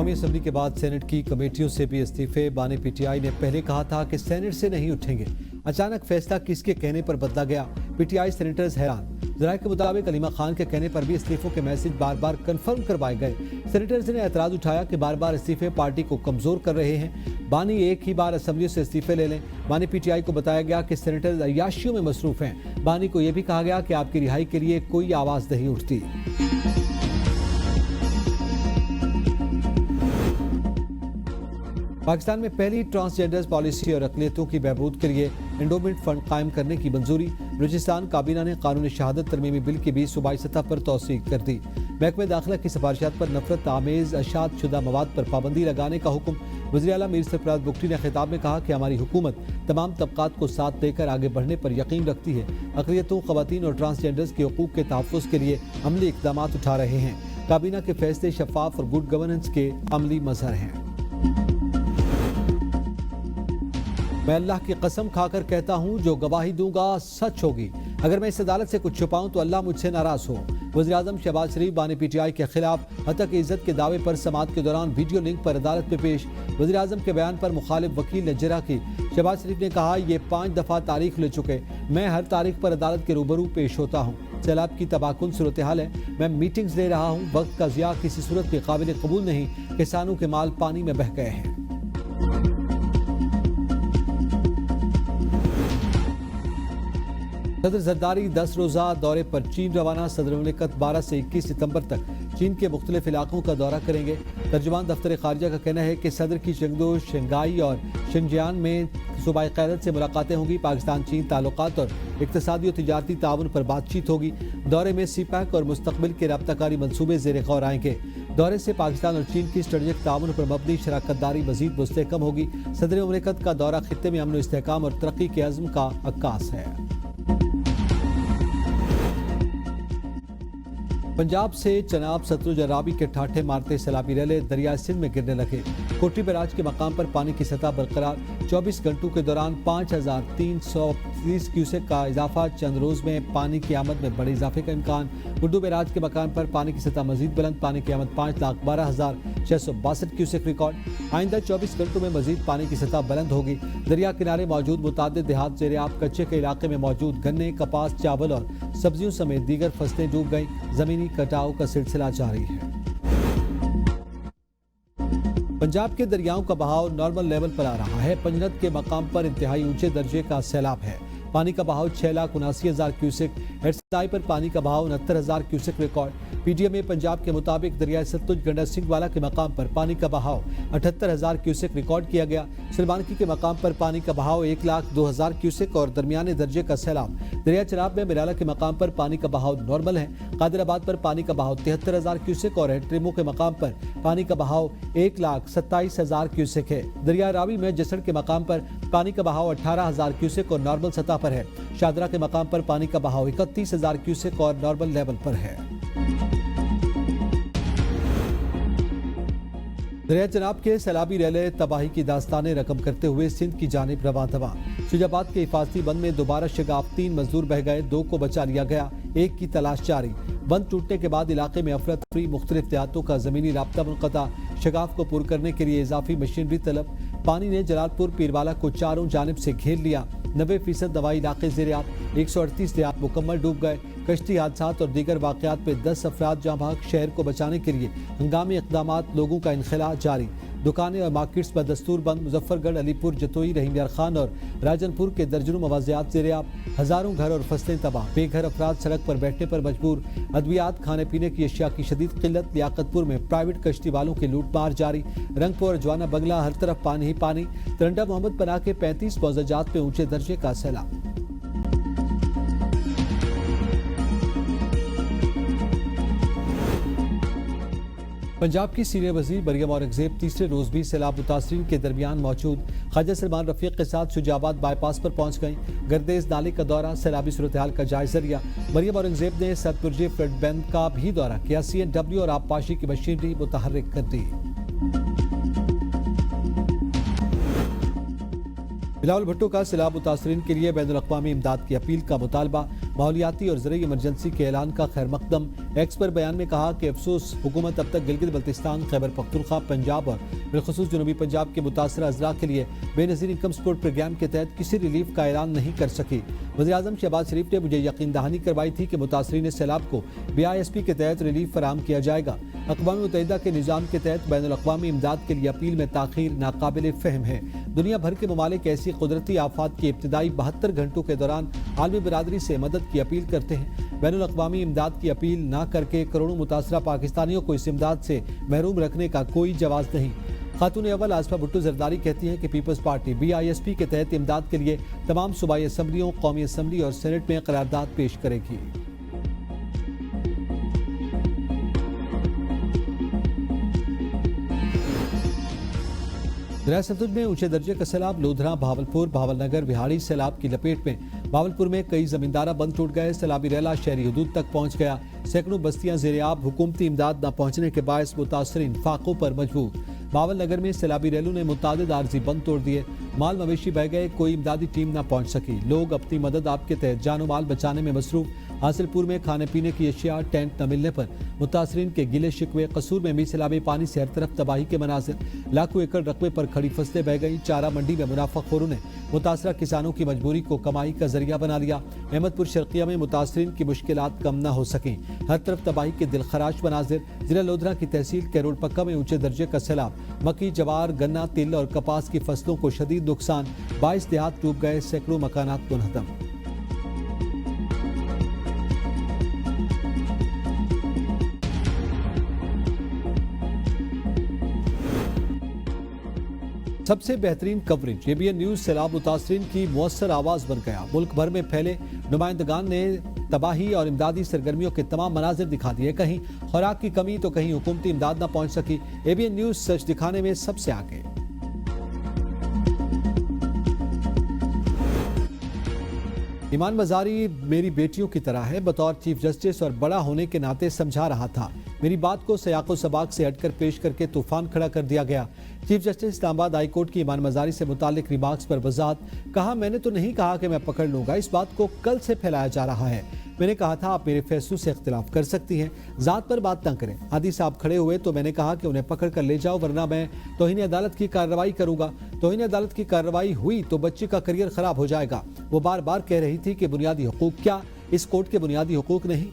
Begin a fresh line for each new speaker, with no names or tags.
कौमी असम्बली के बाद सेनेट की कमेटियों से भी इस्तीफे। बानी पीटीआई ने पहले कहा था कि सेनेट से नहीं उठेंगे, अचानक फैसला किसके कहने पर बदला गया। पीटीआई सेनेटर्स हैरान। जराये के मुताबिक अलीमा खान के कहने पर भी इस्तीफों के मैसेज बार बार कंफर्म करवाए गए। सेनेटर्स ने एतराज उठाया कि बार बार इस्तीफे पार्टी को कमजोर कर रहे हैं। बानी एक ही बार असम्बली से इस्तीफे ले लें। बानी पीटीआई को बताया गया कि सेनेटर्स अय्याशियों में मसरूफ हैं। बानी को यह भी कहा गया कि आपकी रिहाई के लिए कोई आवाज नहीं उठती। पाकिस्तान में पहली ट्रांसजेंडर्स पॉलिसी और अक़लियतों की बहबूद के लिए एंडोमेंट फंड कायम करने की मंजूरी। बलूचिस्तान काबीना ने कानून शहादत तरमीमी बिल की भी सूबाई सतह पर तौसीक कर दी। महकमे दाखिला की सिफारिशात पर नफरत आमेज अशात शुदा मवाद पर पाबंदी लगाने का हुक्म। वज़ीर आला मीर सरफराज बुगटी ने खिताब में कहा कि हमारी हुकूमत तमाम तबकात को साथ देकर आगे बढ़ने पर यकीन रखती है। अक़लियतों, ख़वातीन और ट्रांसजेंडर्स के हकूक़ के तहफ़्फ़ुज़ के लिए अमली इक़दाम उठा रहे हैं। काबीना के फैसले शफ़ाफ और गुड गवर्नेंस के अमली मज़हर हैं। मैं अल्लाह की कसम खाकर कहता हूँ, जो गवाही दूंगा सच होगी। अगर मैं इस अदालत से कुछ छुपाऊं तो अल्लाह मुझसे नाराज हो। वज़ीर आज़म शहबाज शरीफ बानी पीटीआई के खिलाफ हतक इज्जत के दावे पर समाअत के दौरान वीडियो लिंक पर अदालत में पेश। वज़ीर आज़म के बयान पर मुखालिफ वकील ने जरा की। शहबाज शरीफ ने कहा, ये 5 दफ़ा तारीख ले चुके, मैं हर तारीख पर अदालत के रूबरू पेश होता हूँ। सैलाब की तबाहकुन सूरत हाल है, मैं मीटिंग्स ले रहा हूँ। वक्त का ज़िया किसी सूरत में काबिल कबूल नहीं। किसानों के माल पानी में बह गए हैं। सदर जरदारी 10 रोज़ा दौरे पर चीन रवाना। सदर मुमलिकत 12 से 21 सितंबर तक चीन के मुख्तलिफ इलाकों का दौरा करेंगे। तर्जुमान दफ्तर खारजा का कहना है कि सदर की चेंगडू, शंघाई और शिनजियांग में सूबाई क़यादत से मुलाकातें होंगी। पाकिस्तान चीन ताल्लुकात और इक़्तिसादी और तिजारती ताउन पर बातचीत होगी। दौरे में सीपैक और मुस्तक़बिल के राब्ताकारी मनसूबे ज़ेर गौर आएंगे। दौरे से पाकिस्तान और चीन की स्ट्रेटेजिक ताउन पर मबनी शराकतदारी मज़ीद मुस्तहकम होगी। सदर मुमलिकत का दौरा खित्ते में अमन व इस्तेहकाम और तरक्की के अज़्म का अक्कास है। पंजाब से चनाब सतलुज रावी के ठाठे मारते सैलाबी रैले दरिया सिंध में गिरने लगे। कोटरी बैराज के मकाम पर पानी की सतह बरकरार। 24 घंटों के दौरान 5330 क्यूसेक का इजाफा। चंद रोज में पानी की आमद में बड़े इजाफे का इम्कान। गुड्डू बैराज के मकाम पर पानी की सतह मजीद बुलंद। पानी की आमद 5,12,662 क्यूसेक रिकॉर्ड। आइंदा 24 घंटों में मजीद पानी की सतह बुलंद होगी। दरिया किनारे मौजूद मुतादिद देहात ज़ेर आब। कच्चे के इलाके में मौजूद गन्ने, कपास, चावल और सब्जियों समेत दीगर फसलें डूब गईं। जमीनी कटाव का सिलसिला जारी है। पंजाब के दरियाओं का बहाव नॉर्मल लेवल पर आ रहा है। पंजनद के मकाम पर इंतहाई ऊंचे दर्जे का सैलाब है। पानी का बहाव 6,79,000 क्यूसेक। हेडसाई पर पानी का बहाव 69,000 क्यूसेक रिकॉर्ड। पीडीएमए पंजाब के मुताबिक दरिया सतलुज गंडा सिंह वाला के मकाम पर पानी का बहाव 78,000 क्यूसेक रिकॉर्ड किया गया। सिलमानकी के मकाम पर पानी का बहाव 1,02,000 क्यूसेक और दरमियाने दर्जे का सैलाब। दरिया चनाब में मिराला के मकाम पर पानी का बहाव नॉर्मल है। कादिराबाद पर पानी का बहाव 73,000 क्यूसेक और हेट्रिमो के मकाम पर पानी का बहाव 1,27,000 क्यूसेक है। दरिया रावी में जसड़ के मकाम पर पानी का बहाव 18,000 क्यूसेक और नॉर्मल सतह पर है। शादरा के मकाम पर पानी का बहाव 31,000 क्यूसेक और नॉर्मल लेवल पर है। दरिया चनाब के सैलाबी रैले तबाही की दास्तानें रकम करते हुए सिंध की जानिब रवां दवा। शुजाबाद के हिफाजती बंद में दोबारा शगाफ। 3 मजदूर बह गए, 2 को बचा लिया गया, 1 की तलाश जारी। बंद टूटने के बाद इलाके में अफरा तफरी। मुख्तलिफ देहातों का जमीनी राब्ता मुनक़ता। शगाफ को पुर करने के लिए इजाफी मशीनरी तलब। पानी ने जलालपुर पीरवाला को चारों जानिब से घेर लिया। 90% दवाई इलाके ज़ेर आब। 138 देहात मुकम्मल डूब गए। कश्ती हादसात और दीगर वाक़यात पे 10 अफराद जाँ भाग। शहर को बचाने के लिए हंगामी इक़दामात, लोगों का इनखला जारी। दुकानें और मार्केट्स बदस्तूर बंद। मुजफ्फरगढ़, अलीपुर, जतोई, रहीम यार खान और राजनपुर के दर्जनों मवाज़ियात ज़ेर आब। हज़ारों घर और फसलें तबाह। बेघर अफराद सड़क पर बैठने पर मजबूर। अद्वियात, खाने पीने की अशिया की शदीद किल्लत। लियाकतपुर में प्राइवेट कश्ती वालों की लूटमार जारी। रंगपुर, जवाना बंगला, हर तरफ पानी ही पानी। तरंडा मोहम्मद पनाह के 35 मौज़ाजात में ऊंचे दर्जे का सैलाब। पंजाब की सीनियर वजीर मरियम औरंगजेब तीसरे रोज भी सैलाब मुतासरीन के दरमियान मौजूद। ख्वाजा सलमान रफीक के साथ शुजाबाद बाईपास पर पहुंच गई। गर्देज नाले का दौरा, सैलाबी सूरत हाल का जायजा लिया। मरियम औरंगजेब ने सतपुरजे फ्लड बैंड का भी दौरा किया। CNW और आबपाशी की मशीनरी मुतहर्रिक कर दी। बिलावल भुट्टो का सैलाब मुतासरीन के लिए बैनुल अक़वामी इमदाद की अपील का मुतालबा। माहौलियाती और ज़रूरी इमरजेंसी के ऐलान का खैर मकदम। एक्स पर बयान में कहा कि अफसोस हुकूमत अब तक गिलगित बल्तिस्तान, खैबर पख्तूनख्वा, पंजाब और बिलखुसूस जनूबी पंजाब के मुतासरा अजला के लिए बेनज़ीर इनकम सपोर्ट प्रोग्राम के तहत किसी रिलीफ का ऐलान नहीं कर सकी। वज़ीर-ए-आज़म शहबाज शरीफ ने मुझे यकीन दहानी करवाई थी कि मुतासरीन सैलाब को BISP के तहत रिलीफ फराहम किया जाएगा। अक़वाम मुत्तहिदा के निज़ाम के तहत बैनुल अक़वामी इमदाद के लिए अपील में ताख़ीर नाकाबिल फ़हम है। दुनिया भर के ममालिक ऐसी कुदरती आफात की इब्तिदाई 72 घंटों के दौरान आलमी बिरादरी से मदद की अपील करते हैं। बैनुल अक़वामी इमदाद की अपील ना करके करोड़ों मुतासरा पाकिस्तानियों को इस इमदाद से महरूम रखने का कोई जवाज़ नहीं। खातून अव्वल आसफा भुट्टो जरदारी कहती हैं कि पीपल्स पार्टी BISP के तहत इमदाद के लिए तमाम सूबाई असम्बलियों, कौमी असम्बली और सेनेट में करारदाद पेश करेगी। दरिया सतलुज में ऊंचे दर्जे का सैलाब। लोधरा, भावलपुर, भावलनगर, विहाड़ी सैलाब की लपेट में। भावलपुर में कई जमींदारा बंद टूट गए। सैलाबी रेला शहरी हदूद तक पहुंच गया। सैकड़ों बस्तियां ज़ेर-ए-आब। हुकूमती इमदाद न पहुंचने के बायस मुतासरीन फाकों पर मजबूर। भावलनगर में सैलाबी रेलों ने मुतादिद आर्जी बंद तोड़ दिए। माल मवेशी बह गए। कोई इमदादी टीम न पहुंच सकी। लोग अपनी मदद आपके तहत जानो माल बचाने में मसरूफ। हासिलपुर में खाने पीने की अशिया, टेंट न मिलने पर मुतासरीन के गिले शिकवे। कसूर में भी सैलाबी पानी से हर तरफ तबाही के मनाजिर। लाखों एकड़ रकबे पर खड़ी फसलें बह गई। चारा मंडी में मुनाफाखोरों ने मुतासरा किसानों की मजबूरी को कमाई का जरिया बना लिया। अहमदपुर शर्किया में मुतासरीन की मुश्किलात कम न हो सकी। हर तरफ तबाही के दिलखराश मनाजिर। जिला लोधरा की तहसील कैरोल पक्का में ऊंचे दर्जे का सैलाब। मक्की, जवार, गन्ना, तिल और कपास की फसलों को शदीद नुकसान। 22 देहात डूब गए। सैकड़ों मकानात मुनहदम। सबसे बेहतरीन कवरेज ABN न्यूज सैलाब मुतासरीन की मुअस्सर आवाज बन गया। मुल्क भर में फैले नुमाइंदगान ने तबाही और इमदादी सरगर्मियों के तमाम मनाजिर दिखा दिए। कहीं खुराक की कमी तो कहीं हुकूमती इमदाद न पहुंच सकी। ABN न्यूज सच दिखाने में सबसे आगे। ईमान मजारी मेरी बेटियों की तरह है। बतौर चीफ जस्टिस और बड़ा होने के नाते समझा रहा था। मेरी बात को सयाको सबाक से हटकर पेश करके तूफान खड़ा कर दिया गया। Chief justice Islamabad high court की ईमान मजारी से मुतालिक रिमार्क्स पर वजाहत। कहा, मैंने तो नहीं कहा कि मैं पकड़ लूंगा। इस बात को कल से फैलाया जा रहा है। मैंने कहा था आप मेरे फैसलों से इख्तिलाफ कर सकती हैं, जात पर बात न करें। हादी साहब खड़े हुए तो मैंने कहा कि उन्हें पकड़ कर ले जाओ, वरना मैं तौहीन अदालत की कार्रवाई करूंगा। तौहीन अदालत की कार्रवाई हुई तो बच्चे का करियर खराब हो जाएगा। वो बार बार कह रही थी कि बुनियादी हुकूक क्या, इस कोर्ट के बुनियादी हुकूक नहीं।